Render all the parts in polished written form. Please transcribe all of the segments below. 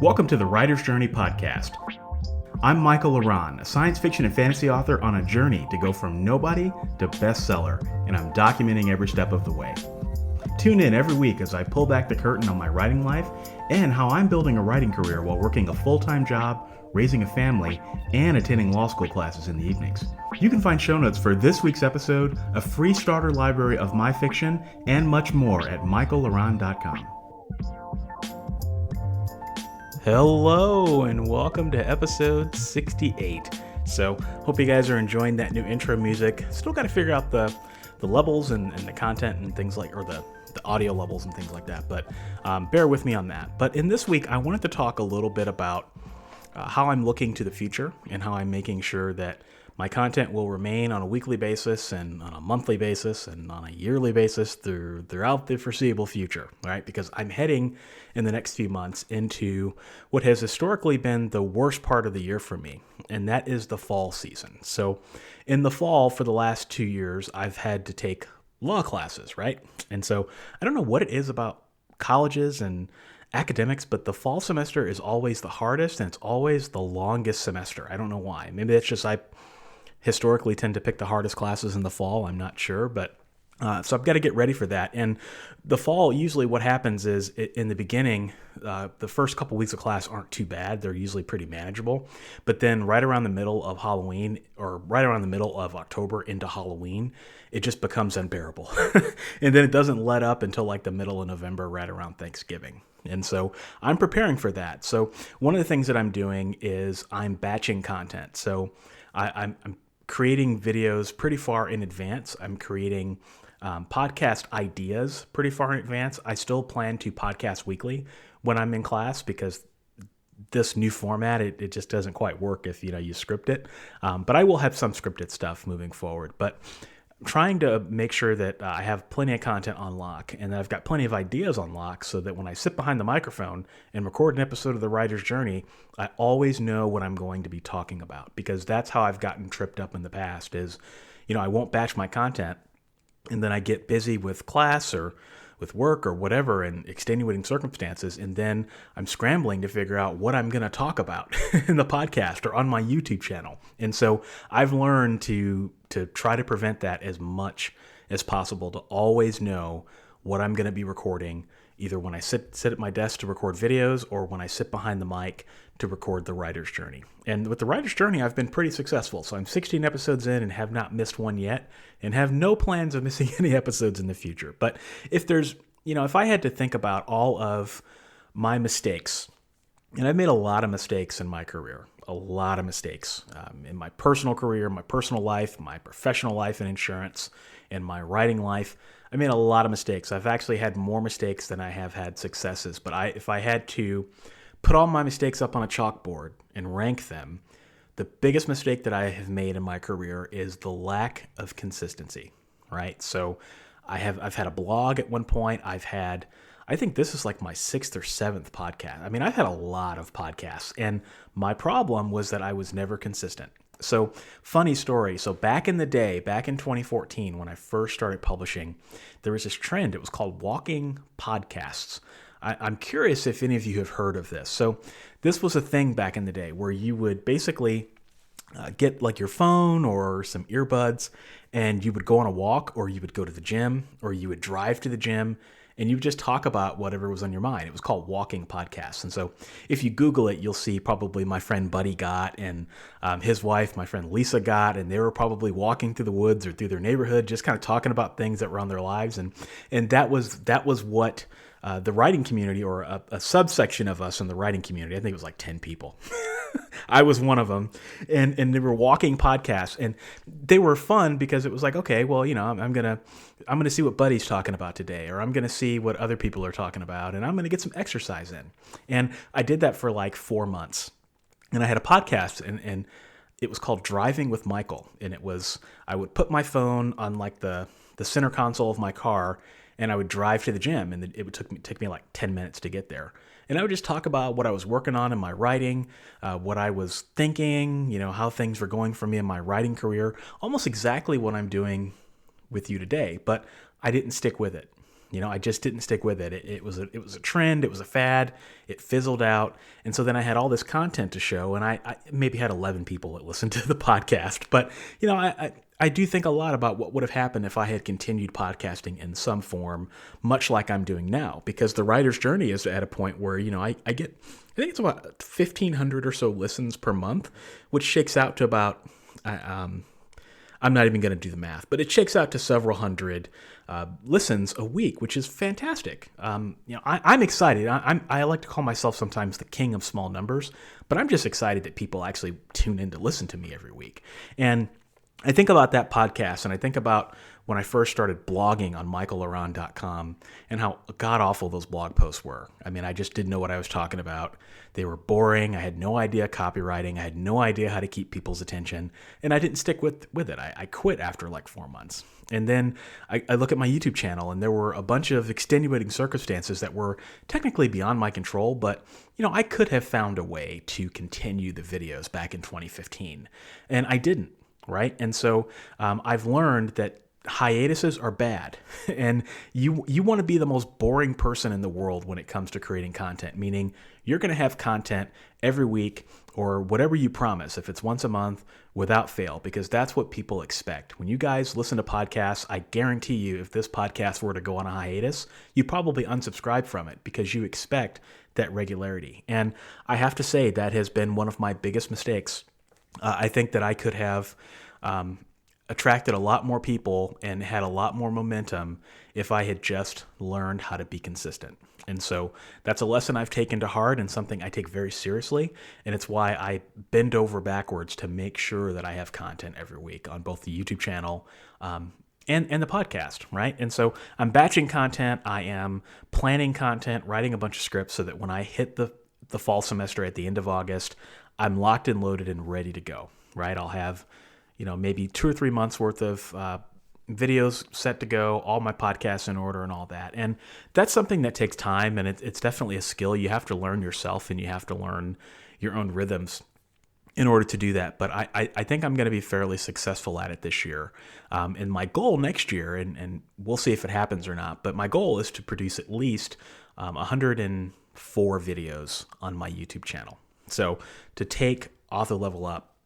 Welcome to the Writer's Journey podcast. I'm Michael Laran, a science fiction and fantasy author on a journey to go from nobody to bestseller, and I'm documenting every step of the way. Tune in every week as I pull back the curtain on my writing life and how I'm building a writing career while working a full-time job, raising a family, and attending law school classes in the evenings. You can find show notes for this week's episode, a free starter library of my fiction, and much more at michaellaran.com. Hello and welcome to episode 68. So, hope you guys are enjoying that new intro music. Still got to figure out the levels and the content and things like, or the audio levels and things like that, but bear with me on that. But in this week, I wanted to talk a little bit about how I'm looking to the future and how I'm making sure that my content will remain on a weekly basis and on a monthly basis and on a yearly basis throughout the foreseeable future, right? Because I'm heading in the next few months into what has historically been the worst part of the year for me, and that is the fall season. So in the fall, for the last 2 years, I've had to take law classes, right? And so I don't know what it is about colleges and academics, but the fall semester is always the hardest and it's always the longest semester. I don't know why. Maybe it's just I historically tend to pick the hardest classes in the fall. I'm not sure, but so I've got to get ready for that. And the fall, usually what happens is in the beginning, the first couple weeks of class aren't too bad. They're usually pretty manageable. But then right around the middle of Halloween, or right around the middle of October into Halloween, it just becomes unbearable. And then it doesn't let up until like the middle of November, right around Thanksgiving. And so I'm preparing for that. So one of the things that I'm doing is I'm batching content. So I'm creating videos pretty far in advance. I'm creating podcast ideas pretty far in advance. I still plan to podcast weekly when I'm in class because this new format, it just doesn't quite work if you script it. But I will have some scripted stuff moving forward. But I'm trying to make sure that I have plenty of content on lock and that I've got plenty of ideas on lock so that when I sit behind the microphone and record an episode of The Writer's Journey, I always know what I'm going to be talking about, because that's how I've gotten tripped up in the past is, I won't batch my content and then I get busy with class or with work or whatever and extenuating circumstances, and then I'm scrambling to figure out what I'm going to talk about in the podcast or on my YouTube channel. And so I've learned to try to prevent that as much as possible, to always know what I'm going to be recording, either when I sit at my desk to record videos or when I sit behind the mic to record The Writer's Journey. And with The Writer's Journey, I've been pretty successful. So I'm 16 episodes in and have not missed one yet and have no plans of missing any episodes in the future. But if there's, if I had to think about all of my mistakes, and I've made a lot of mistakes in my career, a lot of mistakes in my personal career, my personal life, my professional life in insurance, and my writing life. I made a lot of mistakes. I've actually had more mistakes than I have had successes. But if I had to put all my mistakes up on a chalkboard and rank them, the biggest mistake that I have made in my career is the lack of consistency, right? So I've had a blog at one point. I think this is like my 6th or 7th podcast. I mean, I've had a lot of podcasts, and my problem was that I was never consistent. So funny story. So back in the day, back in 2014, when I first started publishing, there was this trend. It was called walking podcasts. I'm curious if any of you have heard of this. So this was a thing back in the day where you would basically get like your phone or some earbuds, and you would go on a walk, or you would go to the gym, or you would drive to the gym, and you would just talk about whatever was on your mind. It was called walking podcasts. And so if you Google it, you'll see probably my friend Buddy got, and his wife, my friend Lisa got, and they were probably walking through the woods or through their neighborhood, just kind of talking about things that were on their lives. And that was what the writing community, or a subsection of us in the writing community, I think it was like 10 people. I was one of them, and they were walking podcasts, and they were fun because it was like, okay, well, I'm gonna see what Buddy's talking about today, or I'm gonna see what other people are talking about, and I'm gonna get some exercise in. And I did that for like 4 months, and I had a podcast, and it was called Driving with Michael, and I would put my phone on like the center console of my car, and I would drive to the gym, and it would take me like 10 minutes to get there. And I would just talk about what I was working on in my writing, what I was thinking, how things were going for me in my writing career, almost exactly what I'm doing with you today, but I didn't stick with it. I just didn't stick with it. It was a trend. It was a fad. It fizzled out. And so then I had all this content to show, and I maybe had 11 people that listened to the podcast. But, I do think a lot about what would have happened if I had continued podcasting in some form, much like I'm doing now, because the writer's journey is at a point where, I get, I think it's about 1,500 or so listens per month, which shakes out to about, I'm not even going to do the math, but it shakes out to several hundred listens a week, which is fantastic. I'm excited. I like to call myself sometimes the king of small numbers, but I'm just excited that people actually tune in to listen to me every week. And I think about that podcast, and I think about when I first started blogging on michaellaron.com and how god-awful those blog posts were. I mean, I just didn't know what I was talking about. They were boring. I had no idea copywriting. I had no idea how to keep people's attention, and I didn't stick with it. I quit after like 4 months. And then I look at my YouTube channel, and there were a bunch of extenuating circumstances that were technically beyond my control, but I could have found a way to continue the videos back in 2015, and I didn't. Right. And so I've learned that hiatuses are bad, and you want to be the most boring person in the world when it comes to creating content, meaning you're going to have content every week or whatever you promise, if it's once a month, without fail, because that's what people expect. When you guys listen to podcasts, I guarantee you, if this podcast were to go on a hiatus, you probably unsubscribe from it because you expect that regularity. And I have to say that has been one of my biggest mistakes. I think that I could have attracted a lot more people and had a lot more momentum if I had just learned how to be consistent. And so that's a lesson I've taken to heart and something I take very seriously. And it's why I bend over backwards to make sure that I have content every week on both the YouTube channel and the podcast, right? And so I'm batching content. I am planning content, writing a bunch of scripts so that when I hit the fall semester at the end of August, I'm locked and loaded and ready to go, right? I'll have, maybe 2 or 3 months worth of videos set to go, all my podcasts in order and all that. And that's something that takes time, and it's definitely a skill. You have to learn yourself, and you have to learn your own rhythms in order to do that. But I think I'm going to be fairly successful at it this year. And my goal next year, and we'll see if it happens or not, but my goal is to produce at least 104 videos on my YouTube channel. So to take Author Level Up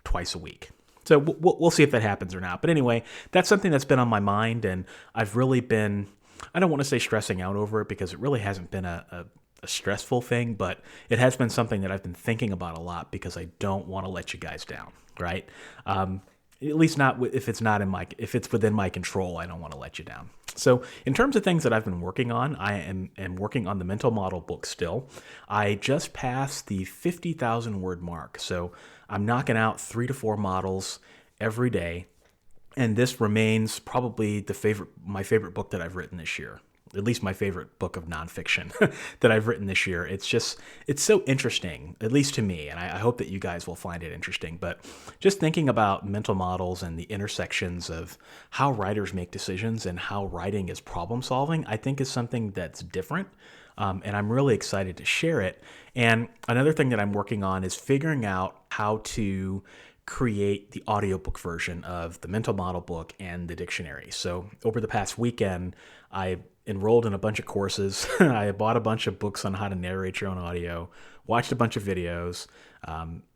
twice a week. So we'll see if that happens or not. But anyway, that's something that's been on my mind, and I've really been, I don't want to say stressing out over it because it really hasn't been a stressful thing, but it has been something that I've been thinking about a lot because I don't want to let you guys down, right? At least not if it's within my control, I don't want to let you down. So in terms of things that I've been working on, I am working on the mental model book still. I just passed the 50,000 word mark. So I'm knocking out 3 to 4 models every day. And this remains probably my favorite book that I've written this year. At least my favorite book of nonfiction that I've written this year. It's so interesting, at least to me, and I hope that you guys will find it interesting. But just thinking about mental models and the intersections of how writers make decisions and how writing is problem solving, I think is something that's different. And I'm really excited to share it. And another thing that I'm working on is figuring out how to create the audiobook version of the mental model book and the dictionary. So over the past weekend, I enrolled in a bunch of courses. I bought a bunch of books on how to narrate your own audio, watched a bunch of videos,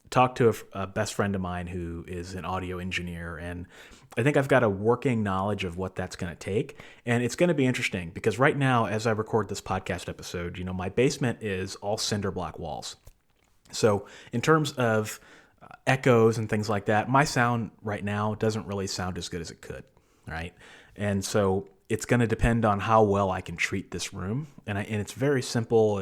talked to a best friend of mine who is an audio engineer, and I think I've got a working knowledge of what that's going to take. And it's going to be interesting because right now, as I record this podcast episode, my basement is all cinder block walls. So in terms of echoes and things like that, my sound right now doesn't really sound as good as it could, right? And so it's going to depend on how well I can treat this room. And it's very simple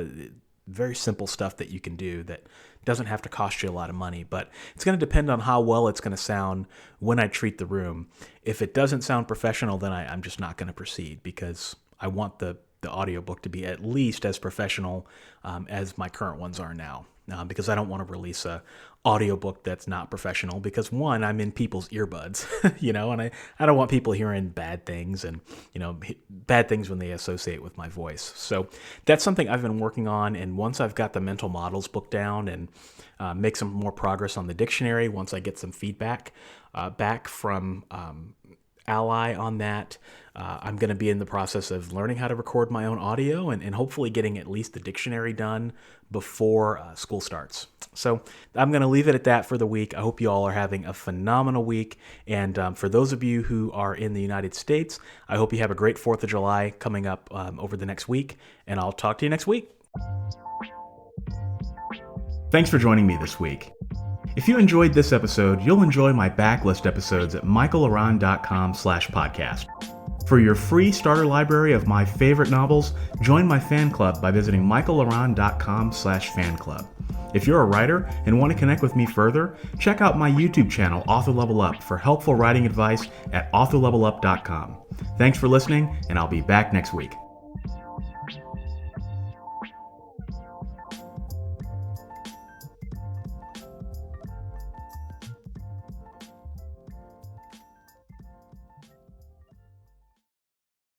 stuff that you can do that doesn't have to cost you a lot of money, but it's going to depend on how well it's going to sound when I treat the room. If it doesn't sound professional, then I'm just not going to proceed because I want the audiobook to be at least as professional as my current ones are now. Because I don't want to release a audiobook that's not professional because one, I'm in people's earbuds, and I don't want people hearing bad things and, bad things when they associate with my voice. So that's something I've been working on. And once I've got the mental models book down and make some more progress on the dictionary, once I get some feedback back from ally on that. I'm going to be in the process of learning how to record my own audio and hopefully getting at least the dictionary done before school starts. So I'm going to leave it at that for the week. I hope you all are having a phenomenal week. And for those of you who are in the United States, I hope you have a great 4th of July coming up over the next week. And I'll talk to you next week. Thanks for joining me this week. If you enjoyed this episode, you'll enjoy my backlist episodes at michaelaran.com/podcast. For your free starter library of my favorite novels, join my fan club by visiting michaelaran.com/fanclub. If you're a writer and want to connect with me further, check out my YouTube channel, Author Level Up, for helpful writing advice at authorlevelup.com. Thanks for listening, and I'll be back next week.